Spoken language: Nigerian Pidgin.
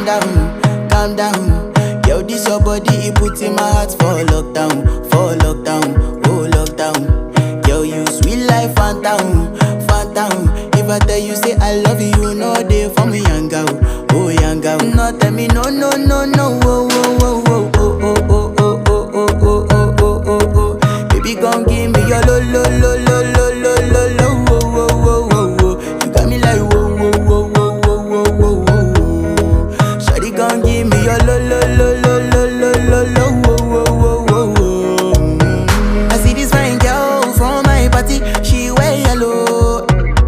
calm down. Yo, this your body, it put in my heart for lockdown, oh lockdown. Yo, you sweet life, phantom, phantom. If I tell you say I love you, you know they for me yanga, oh yanga. No tell me no, no, no, no, oh, oh, oh, oh, oh, oh, oh, oh, oh, oh, oh, oh, oh, oh. Baby, gon' give me your lo, lo, lo, lo.